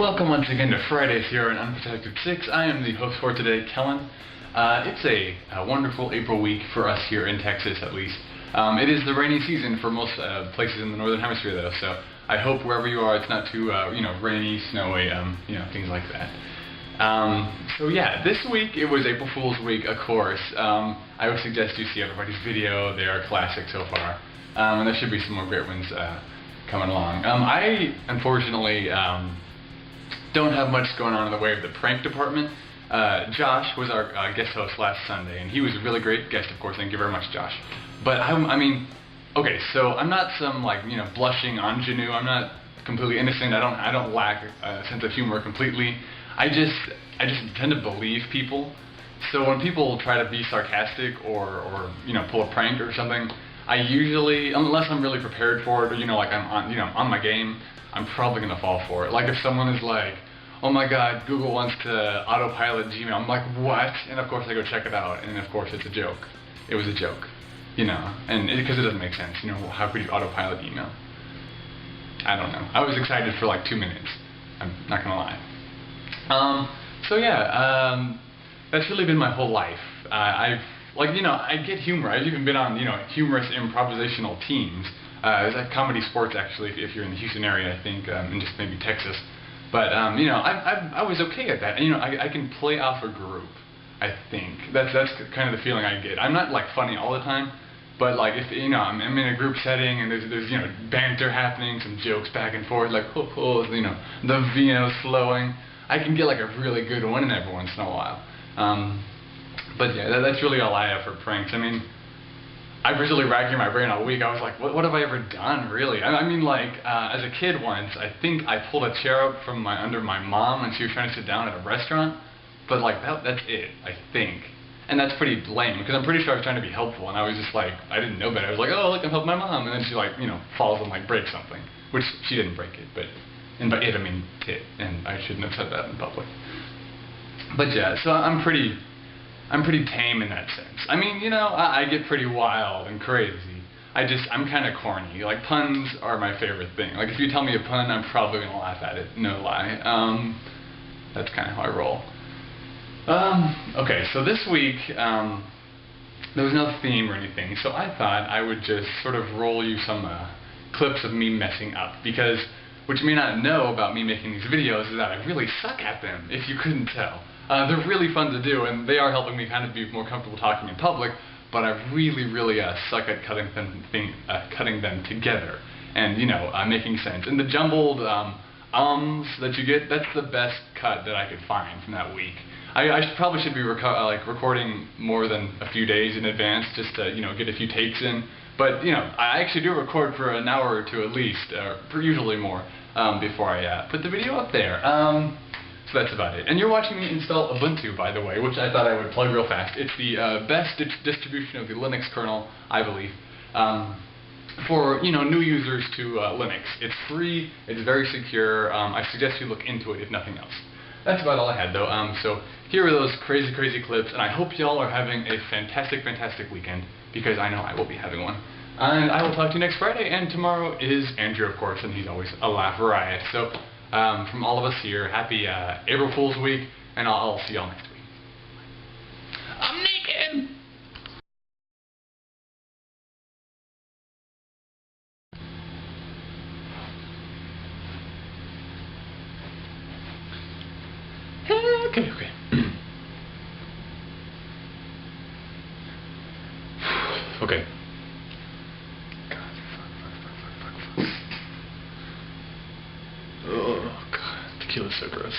Welcome once again to Fridays here on Unprotected 6. I am the host for today, Kellen. It's a wonderful April week for us here in Texas, at least. It is the rainy season for most places in the northern hemisphere, though, so I hope wherever you are it's not too, rainy, snowy, things like that. So yeah, this week it was April Fool's week, of course. I would suggest you see everybody's video. They are classic so far. And there should be some more great ones coming along. I, unfortunately, don't have much going on in the way of the prank department. Josh was our guest host last Sunday, and he was a really great guest, of course. Thank you very much, Josh. But okay, so I'm not some blushing ingenue. I'm not completely innocent. I don't lack a sense of humor completely. I just tend to believe people. So when people try to be sarcastic or pull a prank or something, I usually, unless I'm really prepared for it, or I'm on my game, I'm probably gonna fall for it. Like if someone is like, "Oh my God, Google wants to autopilot Gmail," I'm like, "What?" And of course I go check it out, and of course it's a joke. It was a joke, and because it doesn't make sense. How could you autopilot email? I don't know. I was excited for like 2 minutes. I'm not gonna lie. So yeah, that's really been my whole life. I get humor. I've even been on, humorous improvisational teams. It's like comedy sports, actually, if you're in the Houston area, I think, and just maybe Texas. But, I was okay at that. And, I can play off a group, I think. That's kind of the feeling I get. I'm not, funny all the time, but, if, I'm in a group setting and there's banter happening, some jokes back and forth, the vino flowing, I can get, a really good one in every once in a while. But yeah, that's really all I have for pranks. I was really racking my brain all week. I was like, what have I ever done, really? As a kid once, I think I pulled a chair up from under my mom when she was trying to sit down at a restaurant. But that's it, I think. And that's pretty lame, because I'm pretty sure I was trying to be helpful, and I was just I didn't know better. I was like, oh, look, I'm helping my mom. And then she falls and breaks something. Which she didn't break it, but, and by it I mean tit, and I shouldn't have said that in public. But yeah, so I'm pretty tame in that sense. I get pretty wild and crazy. I'm kind of corny. Puns are my favorite thing. If you tell me a pun, I'm probably going to laugh at it. No lie. That's kind of how I roll. Okay, so this week, there was no theme or anything, so I thought I would just sort of roll you some clips of me messing up, because what you may not know about me making these videos is that I really suck at them, if you couldn't tell. They're really fun to do, and they are helping me kind of be more comfortable talking in public, but I really, really suck at cutting them together and, making sense. And the jumbled ums that you get, that's the best cut that I could find from that week. I probably should be recording more than a few days in advance just to, get a few takes in. But, I actually do record for an hour or two at least, usually more, before I put the video up there. So that's about it. And you're watching me install Ubuntu, by the way, which I thought I would plug real fast. It's the best distribution of the Linux kernel, I believe, for new users to Linux. It's free. It's very secure. I suggest you look into it, if nothing else. That's about all I had, though. So here are those crazy, crazy clips, and I hope y'all are having a fantastic, fantastic weekend, because I know I will be having one. And I will talk to you next Friday, and tomorrow is Andrew, of course, and he's always a laugh riot. So from all of us here, happy April Fool's week, and I'll see y'all next week. I'm naked! Okay. Okay. God, fuck. Oh, God. Tequila's so gross.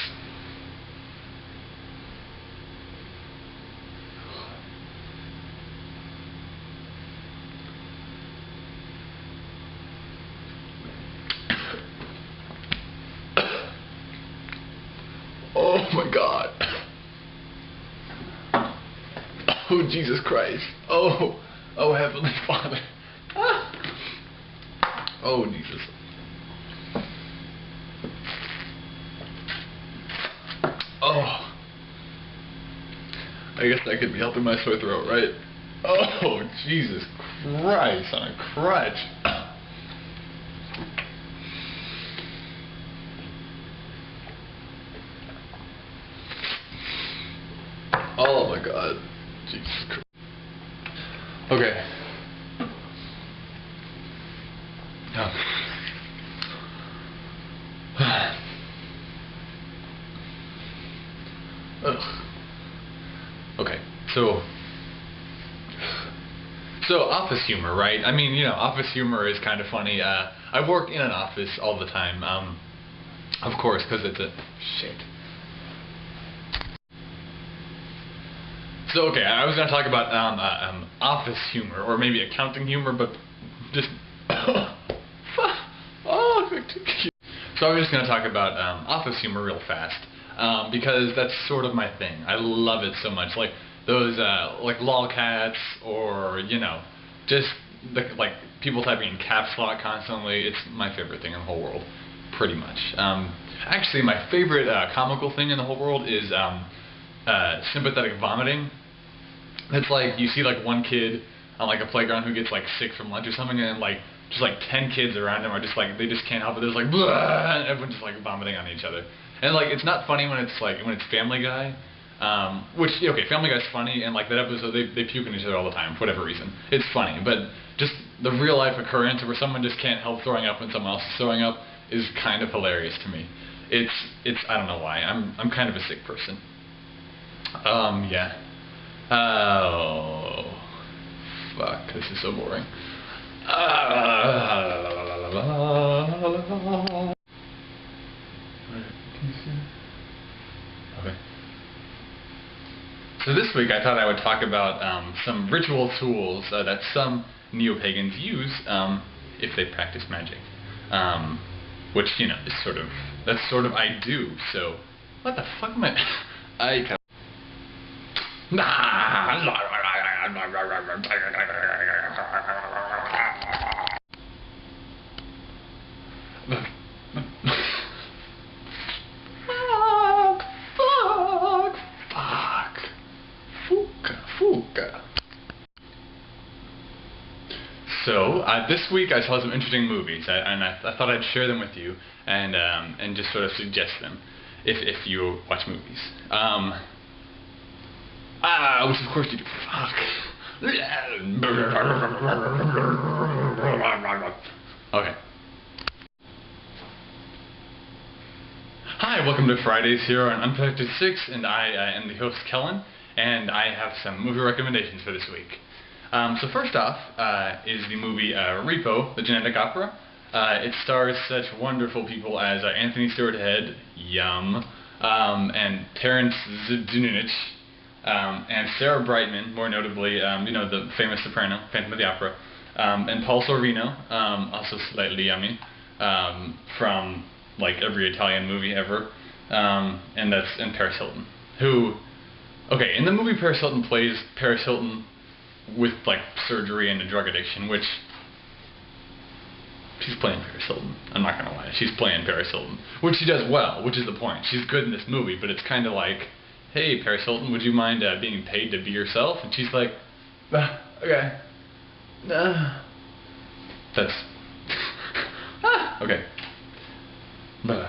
Oh, my God. Oh, Jesus Christ. Oh, Heavenly Father. Oh, Jesus. Oh. I guess that could be helping my sore throat, right? Oh, Jesus Christ on a crutch. Okay. Ugh. Okay, so office humor, right? I mean, you know, office humor is kind of funny. I work in an office all the time, of course, because it's a shit. So, okay, I was going to talk about office humor, or maybe accounting humor, but just... So I'm just going to talk about office humor real fast, because that's sort of my thing. I love it so much. Like those, like lolcats, or, you know, just, like, people typing in caps lock constantly. It's my favorite thing in the whole world, pretty much. Actually, my favorite comical thing in the whole world is sympathetic vomiting. It's like you see like one kid on like a playground who gets like sick from lunch or something, and like just like 10 kids around him are just like, they just can't help it. There's like blah, and everyone's just like vomiting on each other. And like it's not funny when it's like when it's Family Guy, which okay, Family Guy's funny, and like that episode they puke on each other all the time for whatever reason. It's funny, but just the real life occurrence where someone just can't help throwing up when someone else is throwing up is kind of hilarious to me. It's I don't know why. I'm kind of a sick person. Yeah. Oh, fuck, this is so boring. Okay. So this week I thought I would talk about some ritual tools that some neo-pagans use if they practice magic. Which, you know, is that's sort of I do, so what the fuck am I Fuka. So this week I saw some interesting movies, and I thought I'd share them with you, and just sort of suggest them if you watch movies. Which of course you do. Fuck. Okay. Hi, welcome to Fridays here on Unprotected 6, and I am the host, Kellen, and I have some movie recommendations for this week. So first off is the movie Repo, the Genetic Opera. It stars such wonderful people as Anthony Stewart Head, yum, and Terrence Zdunich, and Sarah Brightman, more notably, you know, the famous soprano, Phantom of the Opera, and Paul Sorvino, also slightly yummy, from like every Italian movie ever, and Paris Hilton, who, okay, in the movie Paris Hilton plays Paris Hilton with like surgery and a drug addiction, which she's playing Paris Hilton. I'm not gonna lie, she's playing Paris Hilton, which she does well, which is the point. She's good in this movie, but it's kind of like, hey, Paris Hilton, would you mind being paid to be yourself? And she's like, okay. That's... okay. Okay.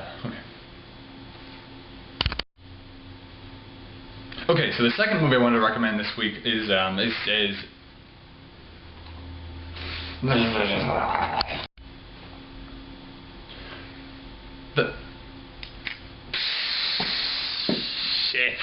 Okay, so the second movie I wanted to recommend this week is the... Shit.